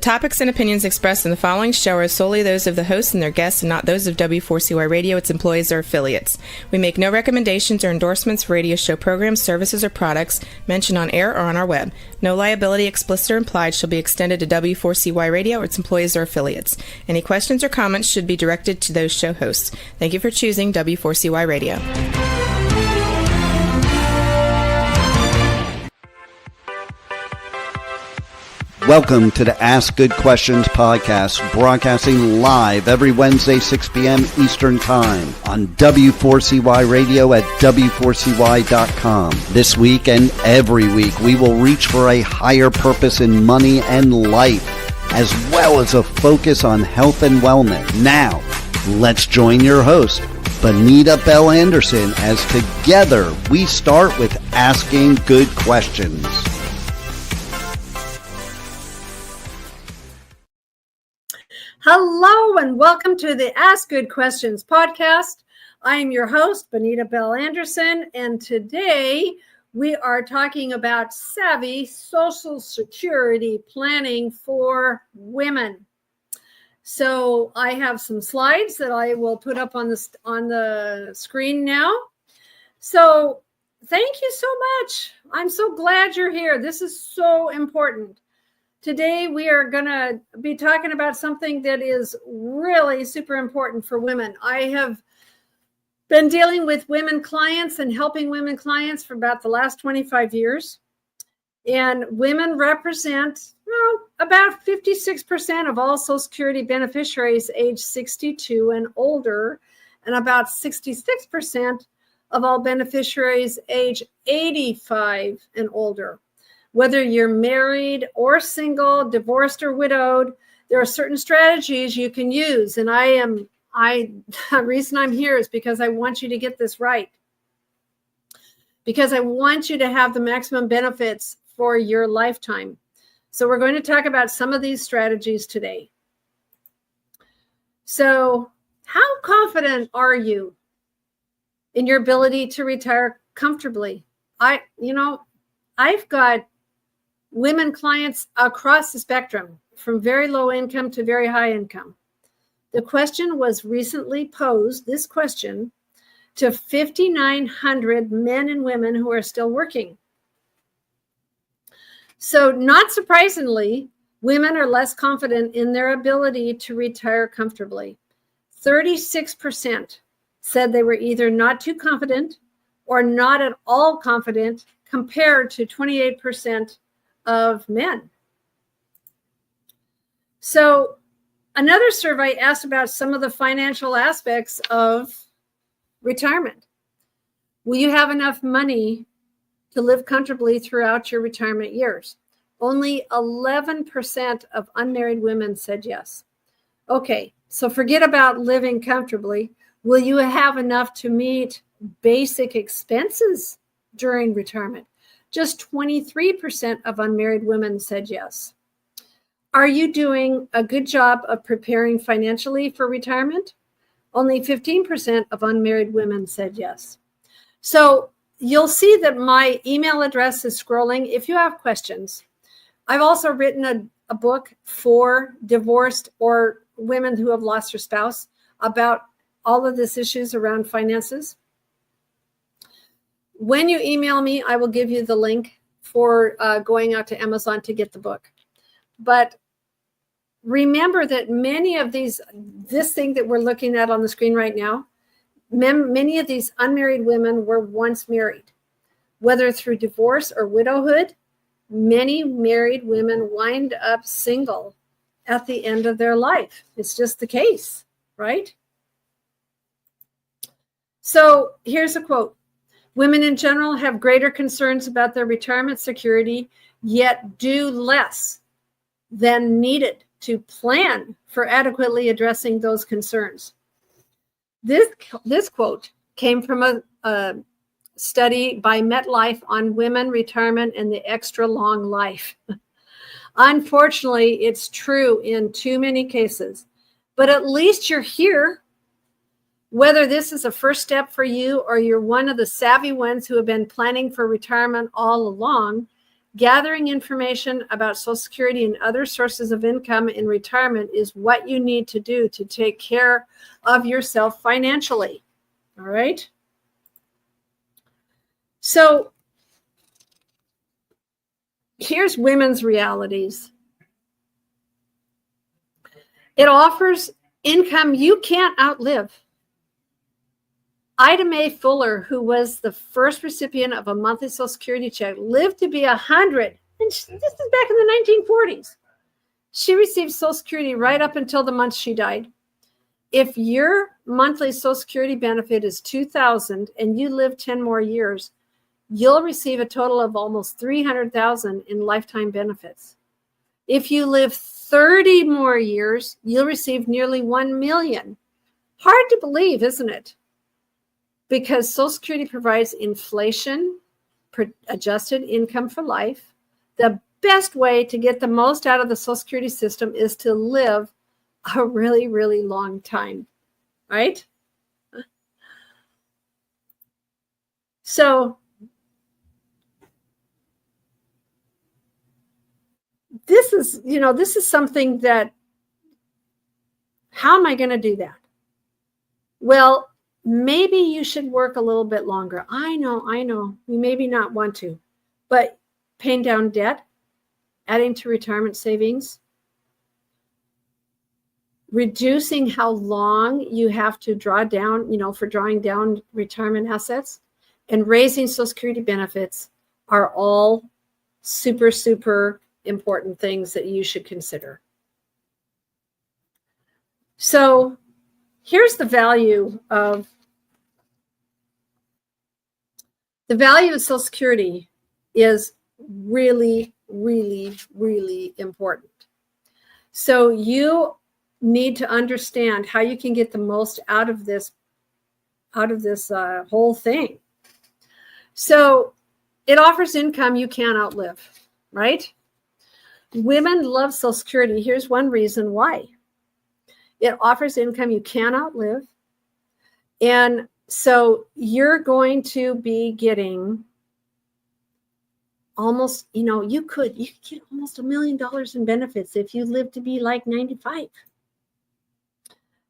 topics and opinions expressed in the following show are solely those of the hosts and their guests and not those of W4CY Radio, its employees, or affiliates. We make no recommendations or endorsements for radio show programs, services, or products mentioned on air or on our web. No liability, explicit or implied, shall be extended to W4CY Radio or its employees or affiliates. Any questions or comments should be directed to those show hosts. Thank you for choosing W4CY Radio. Welcome to the Ask Good Questions podcast, broadcasting live every Wednesday, 6 p.m. Eastern Time on W4CY Radio at W4CY.com. This week and every week, we will reach for a higher purpose in money and life, as well as a focus on health and wellness. Now, let's join your host, Bonita Bell Anderson, as together we start with Asking Good Questions. Hello and welcome to the Ask Good Questions podcast. I am your host, Bonita Bell Anderson, and today we are talking about savvy Social Security planning for women. So I have some slides that I will put up on the screen now. So thank you so much. I'm so glad you're here. This is so important. Today, we are going to be talking about something that is really super important for women. I have been dealing with women clients and helping women clients for about the last 25 years. And women represent about 56% of all Social Security beneficiaries age 62 and older, and about 66% of all beneficiaries age 85 and older. Whether you're married or single, divorced or widowed, there are certain strategies you can use. And the reason I'm here is because I want you to get this right. Because I want you to have the maximum benefits for your lifetime. So we're going to talk about some of these strategies today. So how confident are you in your ability to retire comfortably? I've got women clients across the spectrum, from very low income to very high income. The question was recently posed, this question, to 5,900 men and women who are still working. So not surprisingly, women are less confident in their ability to retire comfortably. 36% said they were either not too confident or not at all confident, compared to 28% of men. So another survey asked about some of the financial aspects of retirement. Will you have enough money to live comfortably throughout your retirement years? Only 11% of unmarried women said yes. Okay, so forget about living comfortably. Will you have enough to meet basic expenses during retirement? Just 23% of unmarried women said yes. Are you doing a good job of preparing financially for retirement? Only 15% of unmarried women said yes. So you'll see that my email address is scrolling if you have questions. I've also written a book for divorced or women who have lost their spouse about all of these issues around finances. When you email me, I will give you the link for going out to Amazon to get the book. But remember that many of this thing that we're looking at on the screen right now, many of these unmarried women were once married. Whether through divorce or widowhood, many married women wind up single at the end of their life. It's just the case, right? So here's a quote. Women in general have greater concerns about their retirement security, yet do less than needed to plan for adequately addressing those concerns. This quote came from a study by MetLife on women, retirement, and the extra long life. Unfortunately, it's true in too many cases, but at least you're here. Whether this is a first step for you or you're one of the savvy ones who have been planning for retirement all along, Gathering information about Social Security and other sources of income in retirement is what you need to do to take care of yourself financially. All right? So here's women's realities. It offers income you can't outlive. Ida Mae Fuller, who was the first recipient of a monthly Social Security check, lived to be 100. And this is back in the 1940s. She received Social Security right up until the month she died. If your monthly Social Security benefit is $2,000 and you live 10 more years, you'll receive a total of almost $300,000 in lifetime benefits. If you live 30 more years, you'll receive nearly $1 million. Hard to believe, isn't it? Because Social Security provides inflation adjusted income for life. The best way to get the most out of the Social Security system is to live a really, really long time, right? So this is something that, how am I going to do that? Well, maybe you should work a little bit longer. I know, you maybe not want to, but paying down debt, adding to retirement savings, reducing how long you have to draw down, for drawing down retirement assets, and raising Social Security benefits are all super, super important things that you should consider. So here's the value of Social Security is really, really, really important. So you need to understand how you can get the most out of this whole thing. So it offers income you can't outlive, right? Women love Social Security. Here's one reason why. It offers income you can't outlive. And so you're going to be getting almost, you could get almost $1 million in benefits if you live to be like 95.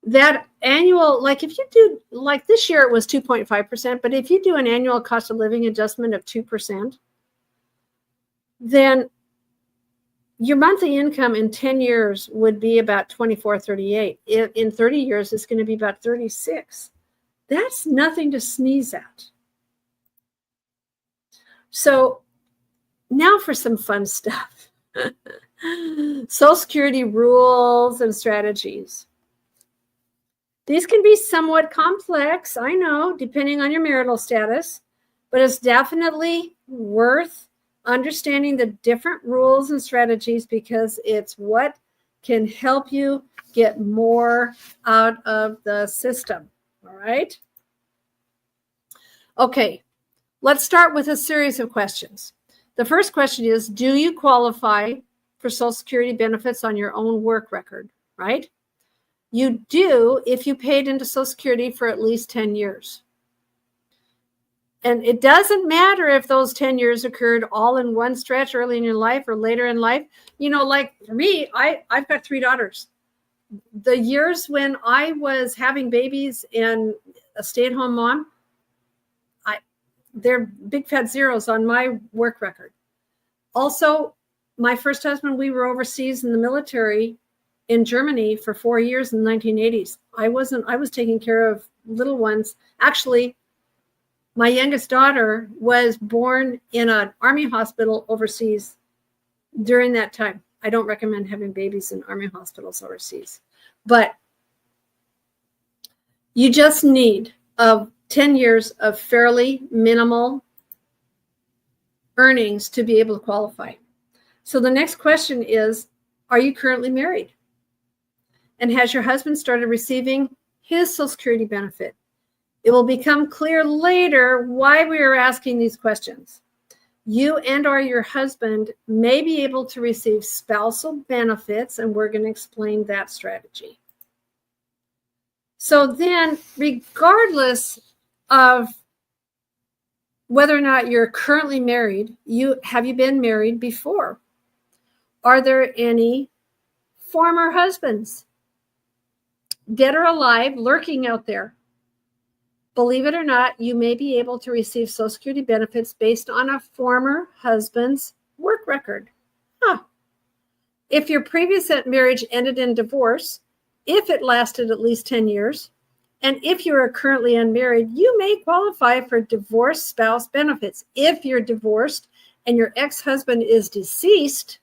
That annual, like if you do, like this year it was 2.5%, but if you do an annual cost of living adjustment of 2%, then your monthly income in 10 years would be about $24.38. In 30 years, it's going to be about $36. That's nothing to sneeze at. So now for some fun stuff. Social Security rules and strategies. These can be somewhat complex, I know, depending on your marital status, but it's definitely worth understanding the different rules and strategies because it's what can help you get more out of the system. All right. Okay, let's start with a series of questions. The first question is, do you qualify for Social Security benefits on your own work record, right? You do if you paid into Social Security for at least 10 years. And it doesn't matter if those 10 years occurred all in one stretch early in your life or later in life. Like for me, I've got 3 daughters. The years when I was having babies and a stay-at-home mom, they're big fat zeros on my work record. Also, my first husband, we were overseas in the military in Germany for 4 years in the 1980s. I was taking care of little ones. Actually, my youngest daughter was born in an army hospital overseas during that time. I don't recommend having babies in army hospitals overseas, but you just need 10 years of fairly minimal earnings to be able to qualify. So the next question is, are you currently married? And has your husband started receiving his Social Security benefit? It will become clear later why we are asking these questions. You and or your husband may be able to receive spousal benefits, and we're going to explain that strategy. So then, regardless of whether or not you're currently married, have you been married before? Are there any former husbands, dead or alive, lurking out there? Believe it or not, you may be able to receive Social Security benefits based on a former husband's work record. If your previous marriage ended in divorce, if it lasted at least 10 years, and if you are currently unmarried, you may qualify for divorced spouse benefits. If you're divorced and your ex-husband is deceased,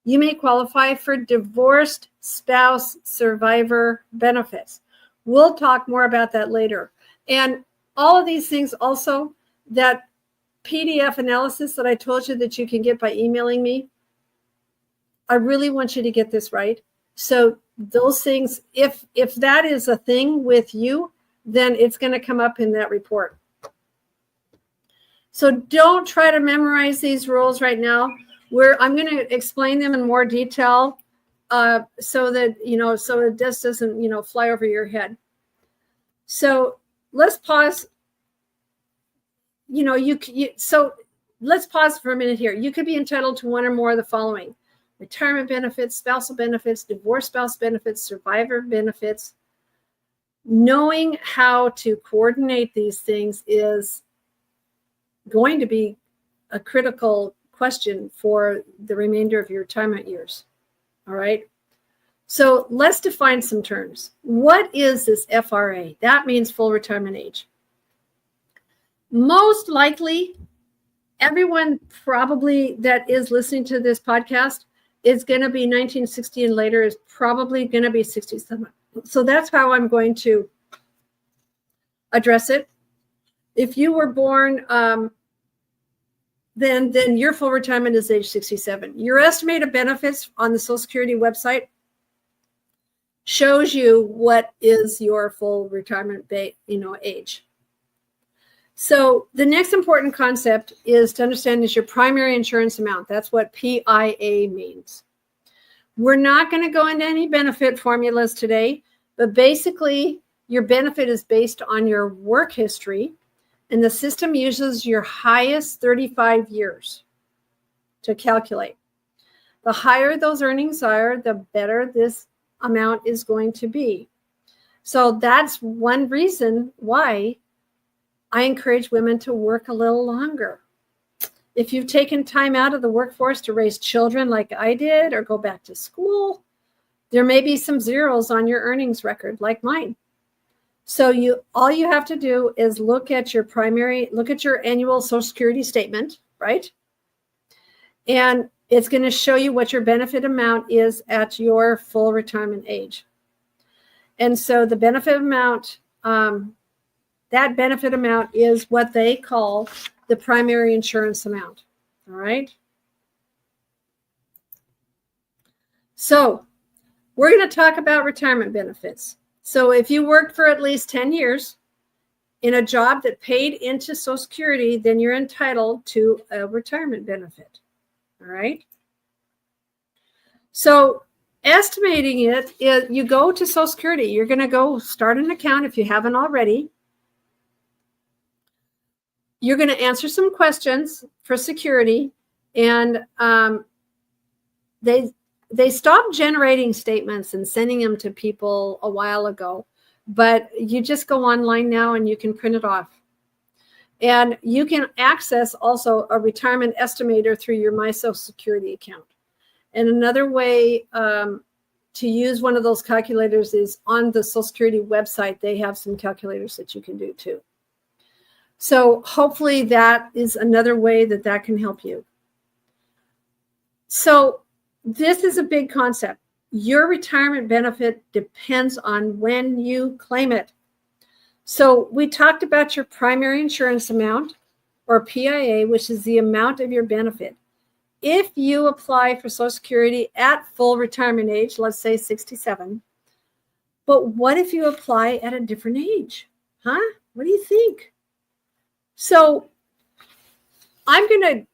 you may qualify for divorced spouse survivor benefits. We'll talk more about that later. And all of these things also, that PDF analysis that I told you that you can get by emailing me, I really want you to get this right. So those things, if that is a thing with you, then it's going to come up in that report. So don't try to memorize these rules right now. I'm going to explain them in more detail so that, so it just doesn't, fly over your head. So let's pause. So let's pause for a minute here. You could be entitled to one or more of the following: retirement benefits, spousal benefits, divorce spouse benefits, survivor benefits. Knowing how to coordinate these things is going to be a critical question for the remainder of your retirement years. All right. So let's define some terms. What is this FRA? That means full retirement age. Most likely, everyone probably that is listening to this podcast is going to be 1960 and later, is probably going to be 67. So that's how I'm going to address it. If you were born, then your full retirement is age 67. Your estimated benefits on the Social Security website shows you what is your full retirement age. So the next important concept is to understand is your primary insurance amount. That's what PIA means. We're not going to go into any benefit formulas today, but basically your benefit is based on your work history, and the system uses your highest 35 years to calculate. The higher those earnings are, the better this amount is going to be. So that's one reason why I encourage women to work a little longer. If you've taken time out of the workforce to raise children like I did, or go back to school, there may be some zeros on your earnings record like mine. So all you have to do is look at your annual Social Security statement, right? And it's going to show you what your benefit amount is at your full retirement age. And so the benefit amount, that benefit amount is what they call the primary insurance amount. All right. So we're going to talk about retirement benefits. So if you worked for at least 10 years in a job that paid into Social Security, then you're entitled to a retirement benefit. All right. So estimating it, you go to Social Security. You're going to go start an account if you haven't already. You're going to answer some questions for security, and they stopped generating statements and sending them to people a while ago, but you just go online now and you can print it off. And you can access also a retirement estimator through your My Social Security account. And another way to use one of those calculators is on the Social Security website. They have some calculators that you can do too. So hopefully that is another way that can help you. So this is a big concept. Your retirement benefit depends on when you claim it. So we talked about your primary insurance amount, or PIA, which is the amount of your benefit. If you apply for Social Security at full retirement age, let's say 67, but what if you apply at a different age? Huh? What do you think? So I'm going to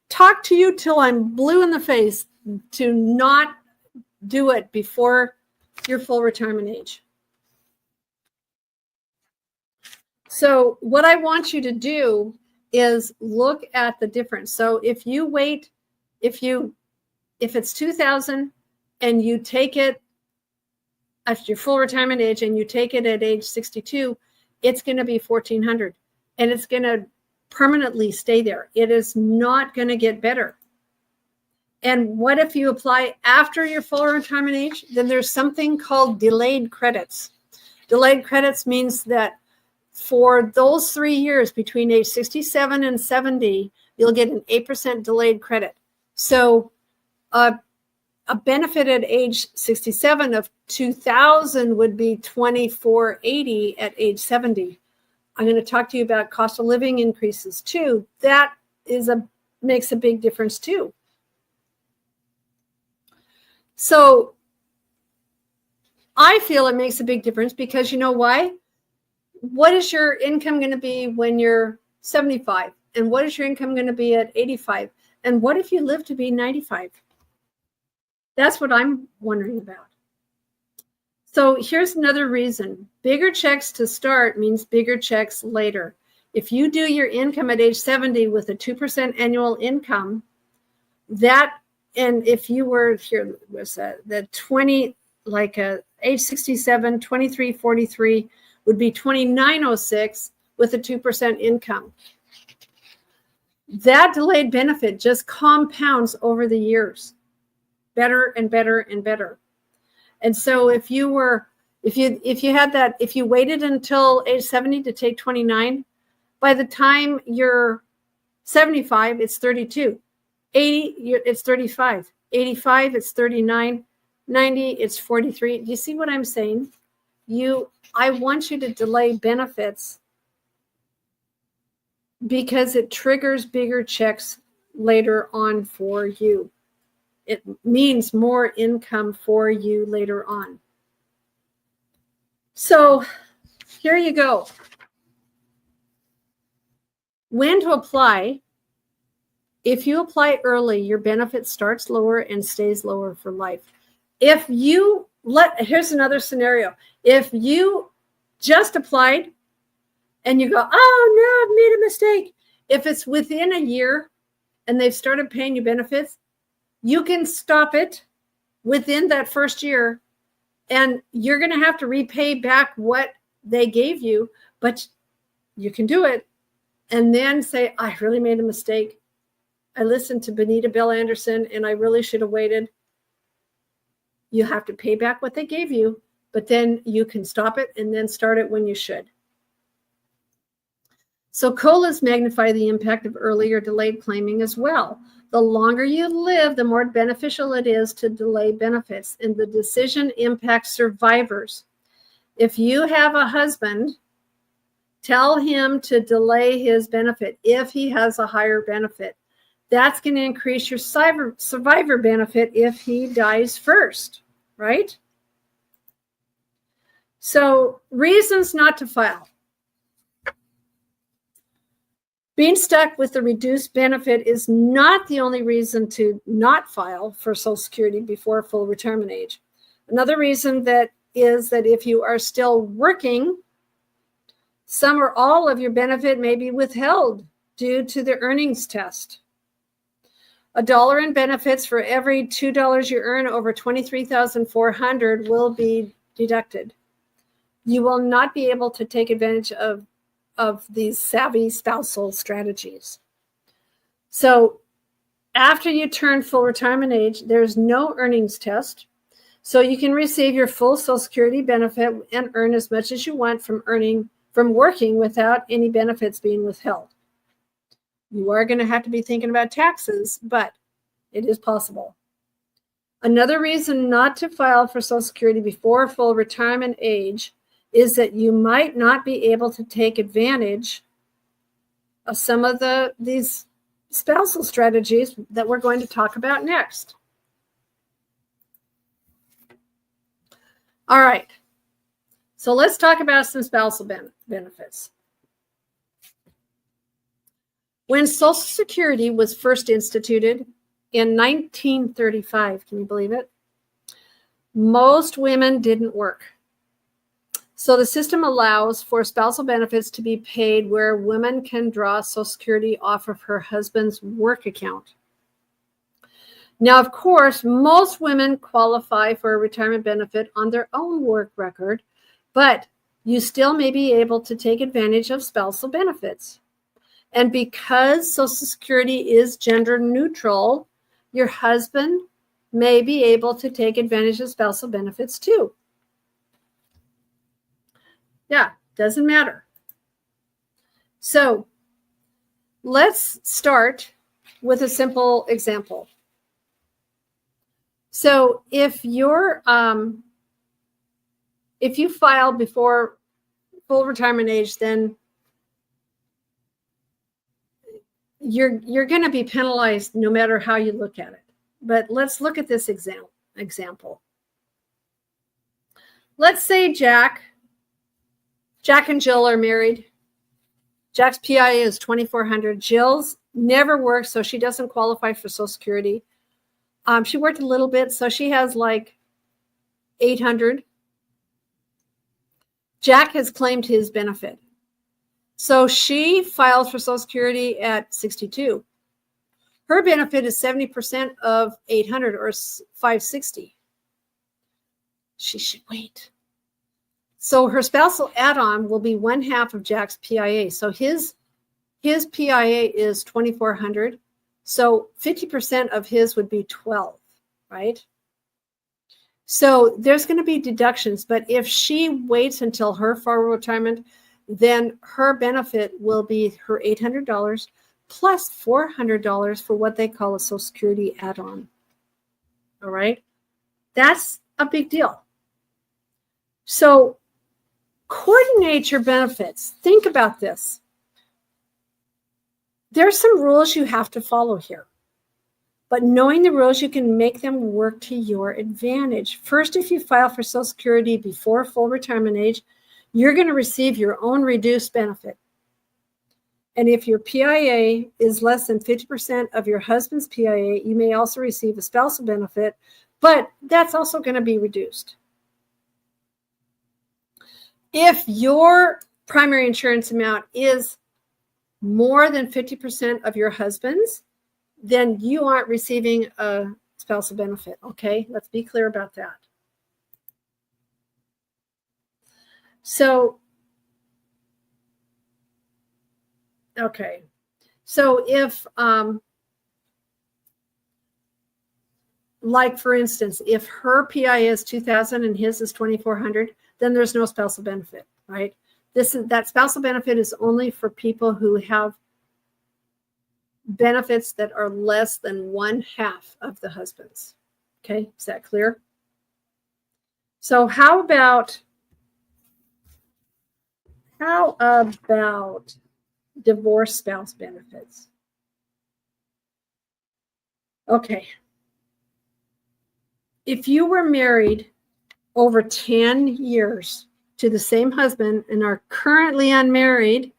talk to you till I'm blue in the face to not do it before your full retirement age. So what I want you to do is look at the difference. So if you wait, if it's 2000 and you take it after your full retirement age and you take it at age 62, it's going to be 1400 and it's going to permanently stay there. It is not going to get better. And what if you apply after your full retirement age? Then there's something called delayed credits. Delayed credits means that for those 3 years between age 67 and 70, you'll get an 8% delayed credit. So a benefit at age 67 of 2000 would be 2480 at age 70. I'm going to talk to you about cost of living increases too. That makes a big difference too. So I feel it makes a big difference because you know why? What is your income going to be when you're 75? And what is your income going to be at 85? And what if you live to be 95? That's what I'm wondering about. So here's another reason. Bigger checks to start means bigger checks later. If you do your income at age 70 with a 2% annual income, and if you were here, was the 20, like age 67, 2343 would be 2906 with a 2% income. That delayed benefit just compounds over the years, better and better and better. And so if you waited until age 70 to take 29, by the time you're 75, it's 32. 80, it's 35. 85, it's 39. 90, it's 43. Do you see what I'm saying? I want you to delay benefits because it triggers bigger checks later on for you. It means more income for you later on. So here you go. When to apply. If you apply early, your benefit starts lower and stays lower for life. Here's another scenario. If you just applied and you go, oh no, I've made a mistake. If it's within a year and they've started paying you benefits, you can stop it within that first year and you're going to have to repay back what they gave you, but you can do it and then say, I really made a mistake. I listened to Bonita Bill Anderson and I really should have waited. You have to pay back what they gave you, but then you can stop it and then start it when you should. So COLAs magnify the impact of early or delayed claiming as well. The longer you live, the more beneficial it is to delay benefits, and the decision impacts survivors. If you have a husband, tell him to delay his benefit if he has a higher benefit. That's going to increase your survivor benefit if he dies first, right? So, reasons not to file. Being stuck with the reduced benefit is not the only reason to not file for Social Security before full retirement age. Another reason is that if you are still working, some or all of your benefit may be withheld due to the earnings test. $1 in benefits for every $2 you earn over $23,400 will be deducted. You will not be able to take advantage of these savvy spousal strategies. So after you turn full retirement age, there's no earnings test. So you can receive your full Social Security benefit and earn as much as you want from working without any benefits being withheld. You are going to have to be thinking about taxes, but it is possible. Another reason not to file for Social Security before full retirement age is that you might not be able to take advantage of some of these spousal strategies that we're going to talk about next. All right. So let's talk about some spousal benefits. When Social Security was first instituted in 1935, can you believe it? Most women didn't work. So the system allows for spousal benefits to be paid where women can draw Social Security off of her husband's work account. Now, of course, most women qualify for a retirement benefit on their own work record, but you still may be able to take advantage of spousal benefits. And because Social Security is gender neutral, your husband may be able to take advantage of spousal benefits too. Yeah, doesn't matter. So let's start with a simple example. So if you filed before full retirement age, then you're going to be penalized no matter how you look at it. But let's look at this example. Let's say Jack and Jill are married. Jack's PIA is $2,400. Jill's never worked, so she doesn't qualify for Social Security. She worked a little bit, so she has like $800. Jack has claimed his benefit. So she files for Social Security at 62. Her benefit is 70% of 800 or 560. She should wait. So her spousal add-on will be 1/2 of Jack's PIA. So his PIA is 2,400. So 50% of his would be 12, right? So there's going to be deductions, but if she waits until her full retirement, then her benefit will be her $800 plus $400 for what they call a Social Security add-on. All right? That's a big deal. So coordinate your benefits. Think about this. There's some rules you have to follow here. But knowing the rules, you can make them work to your advantage. First, if you file for Social Security before full retirement age, you're going to receive your own reduced benefit. And if your PIA is less than 50% of your husband's PIA, you may also receive a spousal benefit, but that's also going to be reduced. If your primary insurance amount is more than 50% of your husband's, then you aren't receiving a spousal benefit, okay? Let's be clear about that. So, okay. So if, like for instance, if her PIA is 2,000 and his is 2,400, then there's no spousal benefit, right? That spousal benefit is only for people who have benefits that are less than 1/2 of the husband's. Okay, is that clear? So how about divorce spouse benefits? Okay. If you were married over 10 years to the same husband and are currently unmarried,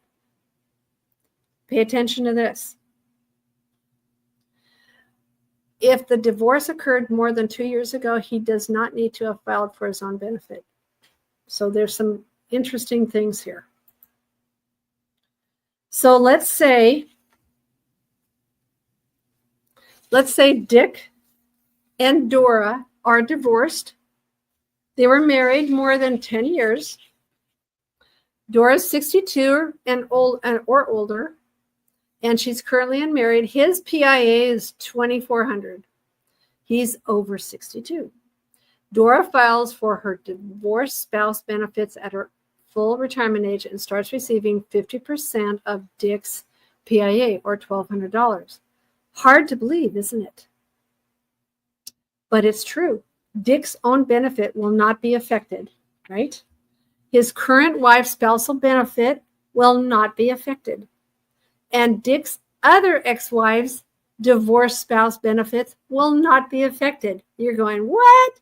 pay attention to this. If the divorce occurred more than 2 years ago, he does not need to have filed for his own benefit. So there's some interesting things here. So let's say Dick and Dora are divorced. They were married more than 10 years. Dora's 62 or older, and she's currently unmarried. His PIA is 2,400. He's over 62. Dora files for her divorced spouse benefits at her full retirement age and starts receiving 50% of Dick's PIA, or $1,200. Hard to believe, isn't it? But it's true. Dick's own benefit will not be affected, right? His current wife's spousal benefit will not be affected. And Dick's other ex-wives' divorced spouse benefits will not be affected. You're going, what?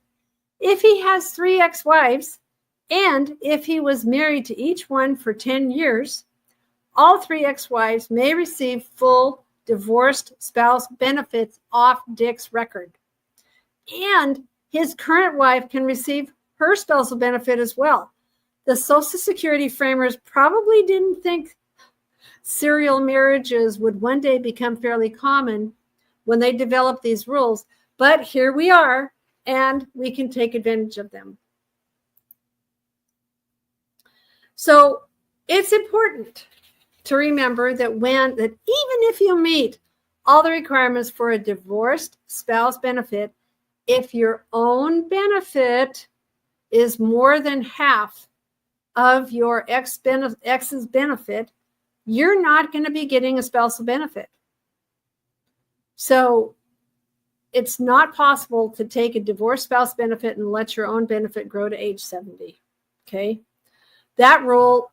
If he has 3 ex-wives, and if he was married to each one for 10 years, all 3 ex-wives may receive full divorced spouse benefits off Dick's record. And his current wife can receive her spousal benefit as well. The Social Security framers probably didn't think serial marriages would one day become fairly common when they developed these rules, but here we are, and we can take advantage of them. So it's important to remember that even if you meet all the requirements for a divorced spouse benefit, if your own benefit is more than half of your ex's benefit, you're not going to be getting a spousal benefit. So it's not possible to take a divorced spouse benefit and let your own benefit grow to age 70. Okay. That rule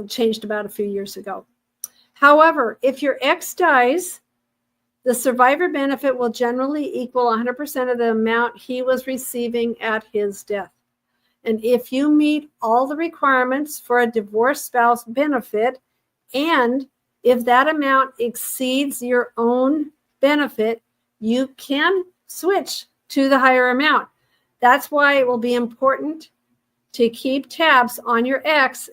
changed about a few years ago. However, if your ex dies, the survivor benefit will generally equal 100% of the amount he was receiving at his death. And if you meet all the requirements for a divorced spouse benefit, and if that amount exceeds your own benefit, you can switch to the higher amount. That's why it will be important to keep tabs on your ex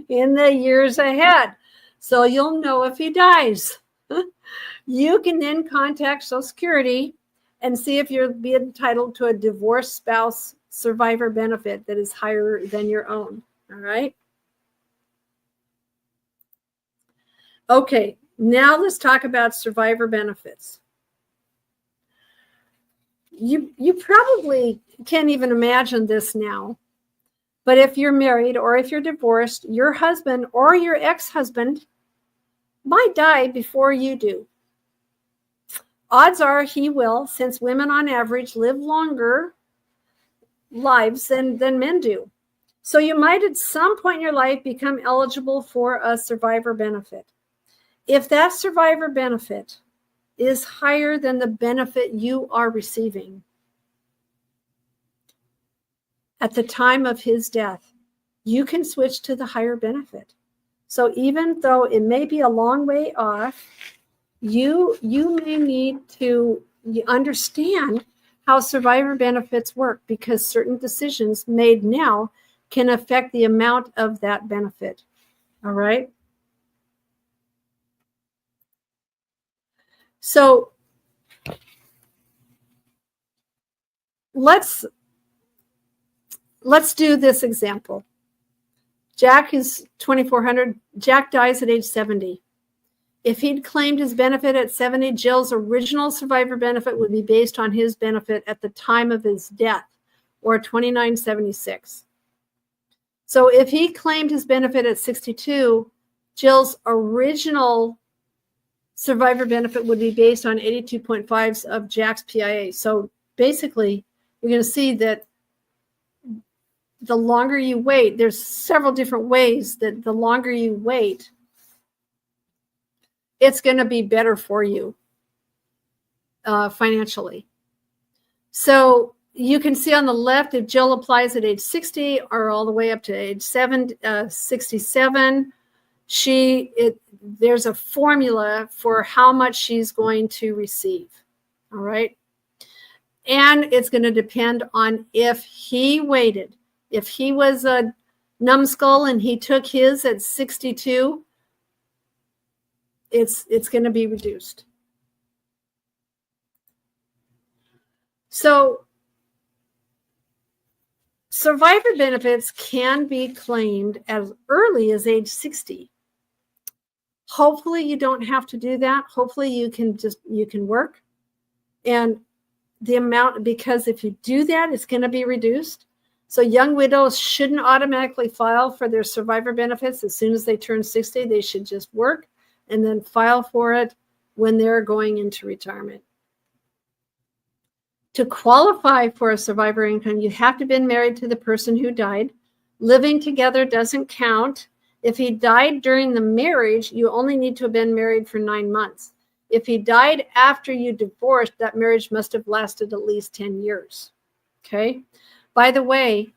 in the years ahead, so you'll know if he dies. You can then contact Social Security and see if you'll be entitled to a divorced spouse survivor benefit that is higher than your own. All right. Okay, now let's talk about survivor benefits. You probably can't even imagine this now, but if you're married or if you're divorced, your husband or your ex-husband might die before you do. Odds are he will, since women on average live longer lives than men do. So you might at some point in your life become eligible for a survivor benefit. If that survivor benefit is higher than the benefit you are receiving at the time of his death, you can switch to the higher benefit. So even though it may be a long way off, you may need to understand how survivor benefits work, because certain decisions made now can affect the amount of that benefit. All right. So let's do this example. Jack is 2,400. Jack dies at age 70. If he'd claimed his benefit at 70, Jill's original survivor benefit would be based on his benefit at the time of his death, or 2976. So if he claimed his benefit at 62, Jill's original survivor benefit would be based on 82.5s of Jack's PIA. So basically, you're going to see that the longer you wait, there's several different ways that the longer you wait, it's going to be better for you financially. So you can see on the left, if Jill applies at age 60 or all the way up to age 67, there's a formula for how much she's going to receive. All right. And it's going to depend on if he waited. If he was a numbskull and he took his at 62, it's going to be reduced. So survivor benefits can be claimed as early as age 60. Hopefully you don't have to do that. Hopefully you can work. And the amount, because if you do that, it's going to be reduced. So young widows shouldn't automatically file for their survivor benefits as soon as they turn 60. They should just work and then file for it when they're going into retirement. To qualify for a survivor income, you have to have been married to the person who died. Living together doesn't count. If he died during the marriage, you only need to have been married for 9 months. If he died after you divorced, that marriage must have lasted at least 10 years. Okay? By the way,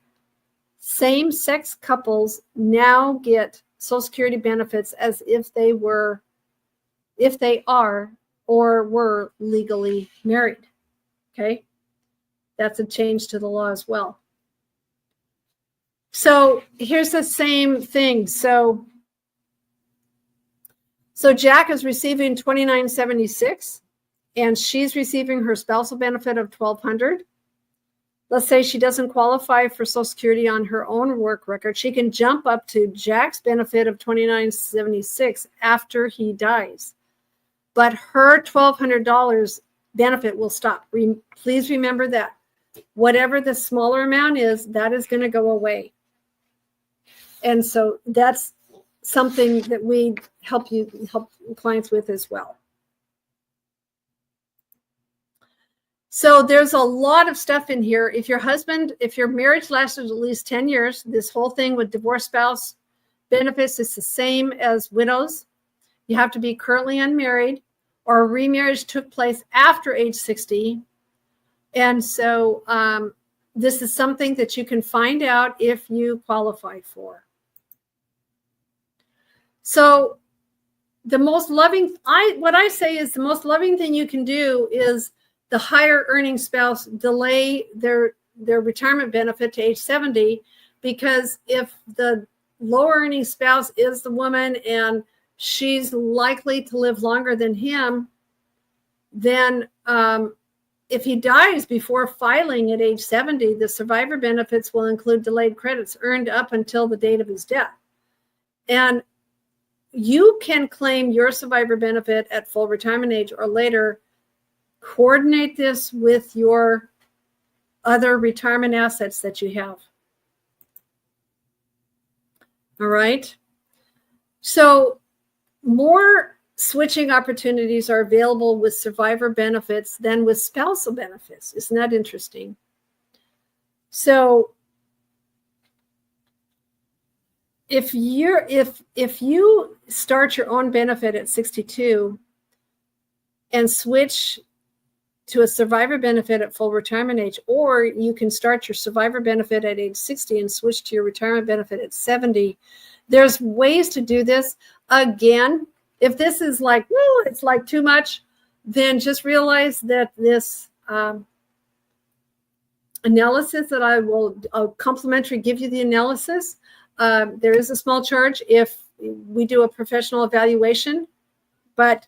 same-sex couples now get Social Security benefits as if they are or were legally married. Okay? That's a change to the law as well. So here's the same thing. So Jack is receiving $29.76, and she's receiving her spousal benefit of $1,200. Let's say she doesn't qualify for Social Security on her own work record. She can jump up to Jack's benefit of $29.76 after he dies. But her $1,200 benefit will stop. Please remember that. Whatever the smaller amount is, that is going to go away. And so that's something that we help clients with as well. So there's a lot of stuff in here. If your marriage lasted at least 10 years, this whole thing with divorced spouse benefits is the same as widows. You have to be currently unmarried, or remarriage took place after age 60. And so this is something that you can find out if you qualify for. So the most loving, what I say is the most loving thing you can do is the higher earning spouse delay their retirement benefit to age 70, because if the lower earning spouse is the woman and she's likely to live longer than him, then if he dies before filing at age 70, the survivor benefits will include delayed credits earned up until the date of his death. And you can claim your survivor benefit at full retirement age or later. Coordinate this with your other retirement assets that you have. All right. So more switching opportunities are available with survivor benefits than with spousal benefits. Isn't that interesting? So if you start your own benefit at 62 and switch to a survivor benefit at full retirement age, or you can start your survivor benefit at age 60 and switch to your retirement benefit at 70. There's ways to do this. Again, if this is like, woo, it's like too much, then just realize that this analysis that I'll complimentary give you the analysis. There is a small charge if we do a professional evaluation, but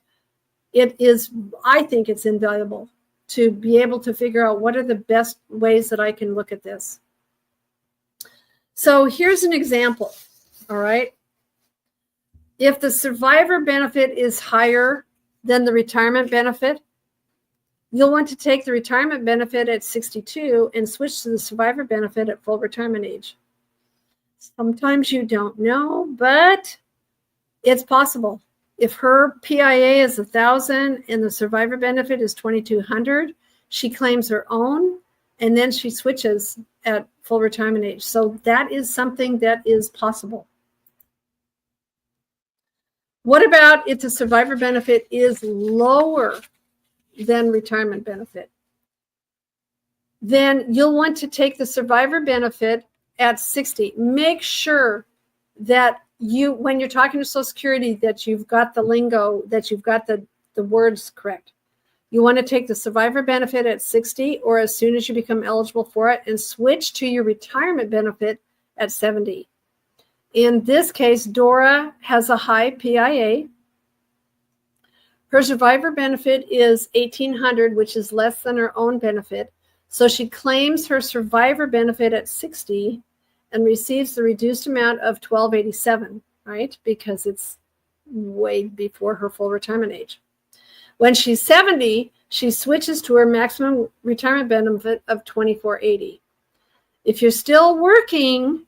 I think it's invaluable to be able to figure out what are the best ways that I can look at this. So here's an example, all right? If the survivor benefit is higher than the retirement benefit, you'll want to take the retirement benefit at 62 and switch to the survivor benefit at full retirement age. Sometimes you don't know, but it's possible. If her PIA is 1,000 and the survivor benefit is 2,200, she claims her own, and then she switches at full retirement age. So that is something that is possible. What about if the survivor benefit is lower than retirement benefit? Then you'll want to take the survivor benefit at 60. Make sure that when you're talking to Social Security, that you've got the lingo, that you've got the words correct. You want to take the survivor benefit at 60 or as soon as you become eligible for it, and switch to your retirement benefit at 70. In this case, Dora has a high PIA. Her survivor benefit is $1,800, which is less than her own benefit. So she claims her survivor benefit at 60 and receives the reduced amount of $1,287, right? Because it's way before her full retirement age. When she's 70, she switches to her maximum retirement benefit of $2,480. If you're still working,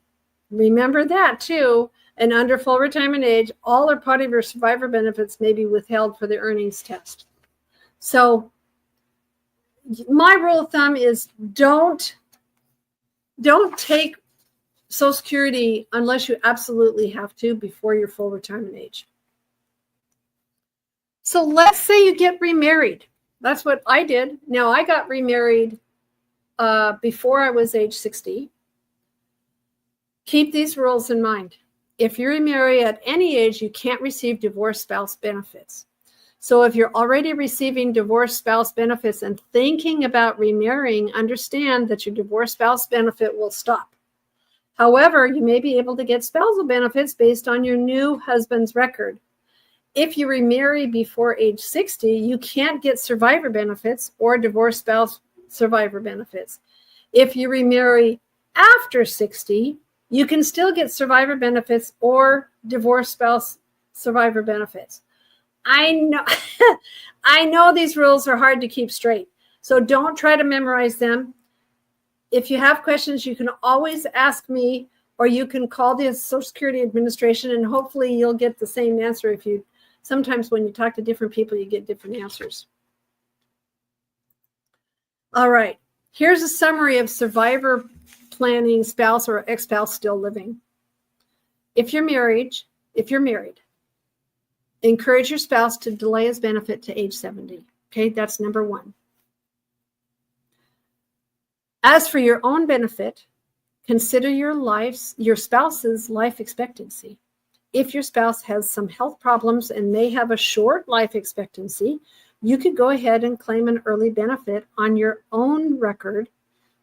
remember that too, and under full retirement age, all or part of your survivor benefits may be withheld for the earnings test. So my rule of thumb is don't take Social Security unless you absolutely have to before your full retirement age. So let's say you get remarried. That's what I did. Now, I got remarried before I was age 60. Keep these rules in mind. If you remarry at any age, you can't receive divorced spouse benefits. So if you're already receiving divorced spouse benefits and thinking about remarrying, understand that your divorced spouse benefit will stop. However, you may be able to get spousal benefits based on your new husband's record. If you remarry before age 60, you can't get survivor benefits or divorced spouse survivor benefits. If you remarry after 60, you can still get survivor benefits or divorced spouse survivor benefits. I know, I know these rules are hard to keep straight, so don't try to memorize them. If you have questions, you can always ask me, or you can call the Social Security Administration, and hopefully you'll get the same answer. Sometimes when you talk to different people, you get different answers. All right, here's a summary of survivor planning, spouse or ex-spouse still living. If you're married, encourage your spouse to delay his benefit to age 70. Okay, that's number one. As for your own benefit, consider your spouse's life expectancy. If your spouse has some health problems and may have a short life expectancy, you could go ahead and claim an early benefit on your own record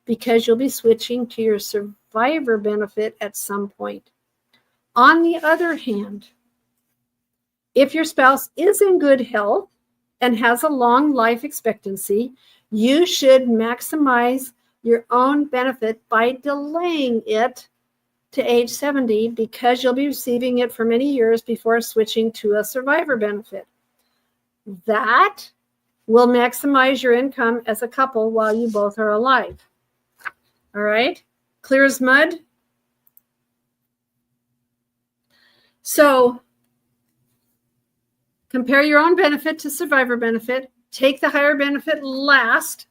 because you'll be switching to your survivor benefit at some point. On the other hand, if your spouse is in good health and has a long life expectancy, you should maximize your own benefit by delaying it to age 70 because you'll be receiving it for many years before switching to a survivor benefit. That will maximize your income as a couple while you both are alive. All right, clear as mud? So compare your own benefit to survivor benefit. Take the higher benefit last.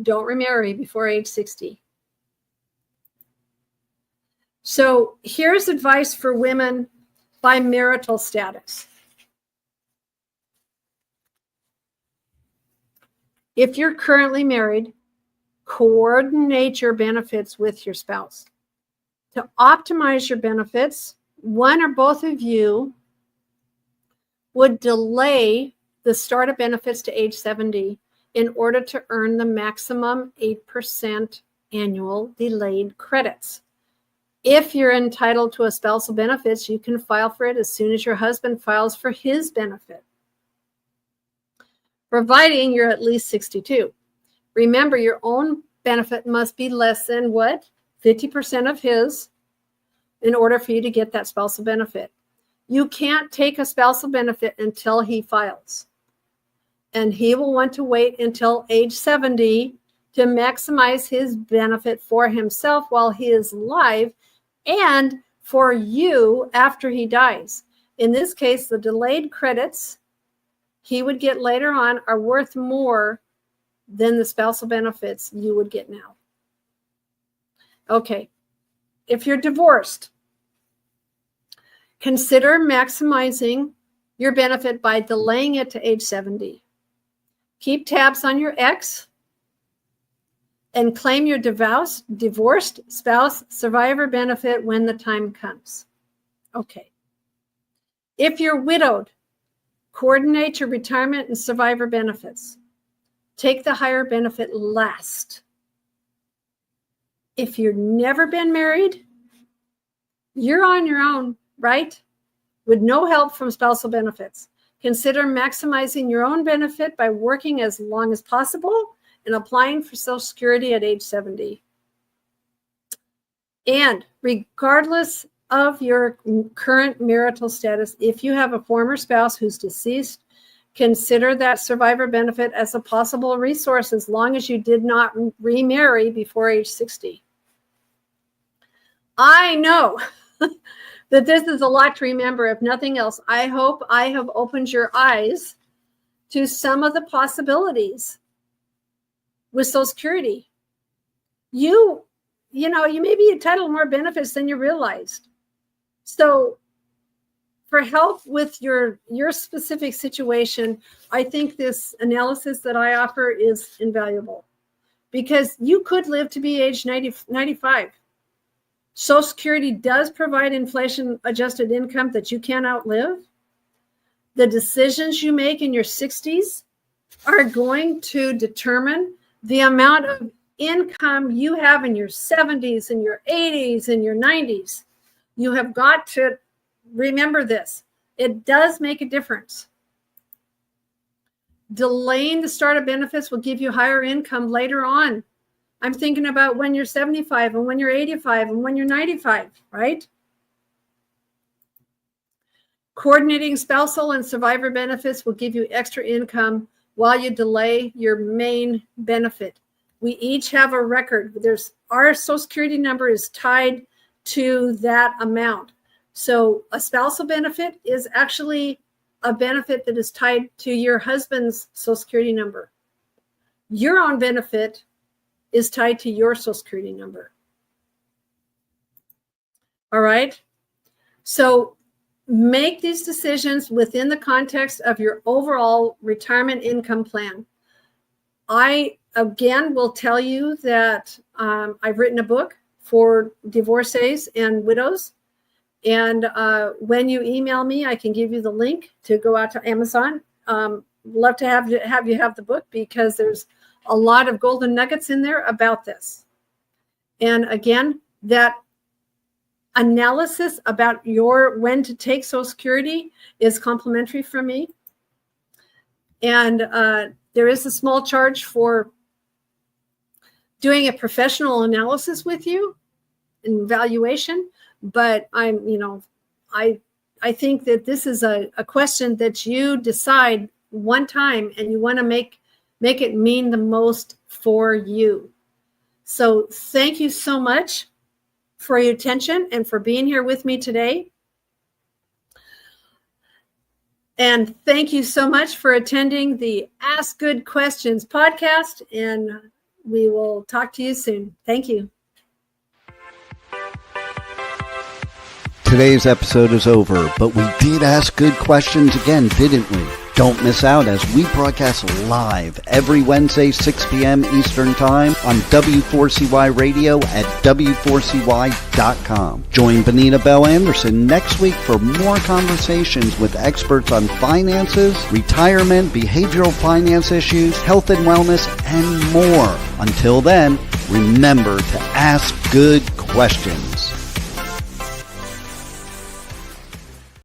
Don't remarry before age 60. So here's advice for women by marital status. If you're currently married, coordinate your benefits with your spouse. To optimize your benefits, one or both of you would delay the start of benefits to age 70 in order to earn the maximum 8% annual delayed credits. If you're entitled to a spousal benefits, you can file for it as soon as your husband files for his benefit, providing you're at least 62. Remember, your own benefit must be less than what? 50% of his in order for you to get that spousal benefit. You can't take a spousal benefit until he files. And he will want to wait until age 70 to maximize his benefit for himself while he is alive and for you after he dies. In this case, the delayed credits he would get later on are worth more than the spousal benefits you would get now. Okay, if you're divorced, consider maximizing your benefit by delaying it to age 70. Keep tabs on your ex and claim your divorced spouse survivor benefit when the time comes. Okay. If you're widowed, coordinate your retirement and survivor benefits. Take the higher benefit last. If you've never been married, you're on your own, right? With no help from spousal benefits. Consider maximizing your own benefit by working as long as possible and applying for Social Security at age 70. And regardless of your current marital status, if you have a former spouse who's deceased, consider that survivor benefit as a possible resource as long as you did not remarry before age 60. I know that this is a lot to remember. If nothing else, I hope I have opened your eyes to some of the possibilities with Social Security. You may be entitled to more benefits than you realized. So for help with your specific situation, I think this analysis that I offer is invaluable because you could live to be age 95. Social Security does provide inflation-adjusted income that you can't outlive. The decisions you make in your 60s are going to determine the amount of income you have in your 70s and your 80s and your 90s. You have got to remember this. It does make a difference. Delaying the start of benefits will give you higher income later on. I'm thinking about when you're 75 and when you're 85 and when you're 95, right? Coordinating spousal and survivor benefits will give you extra income while you delay your main benefit. We each have a record. Our Social Security number is tied to that amount. So a spousal benefit is actually a benefit that is tied to your husband's Social Security number. Your own benefit is tied to your Social Security number. All right? So make these decisions within the context of your overall retirement income plan. I, again, will tell you that I've written a book for divorcees and widows. And when you email me, I can give you the link to go out to Amazon. Love to have you have the book, because there's a lot of golden nuggets in there about this. And again, that analysis about when to take Social Security is complimentary from me. And there is a small charge for doing a professional analysis with you and valuation. But I think that this is a question that you decide one time, and you want to make it mean the most for you. So thank you so much for your attention and for being here with me today. And thank you so much for attending the Ask Good Questions podcast. And we will talk to you soon. Thank you. Today's episode is over, but we did ask good questions again, didn't we? Don't miss out as we broadcast live every Wednesday, 6 p.m. Eastern Time on W4CY Radio at W4CY.com. Join Bonita Bell Anderson next week for more conversations with experts on finances, retirement, behavioral finance issues, health and wellness, and more. Until then, remember to ask good questions.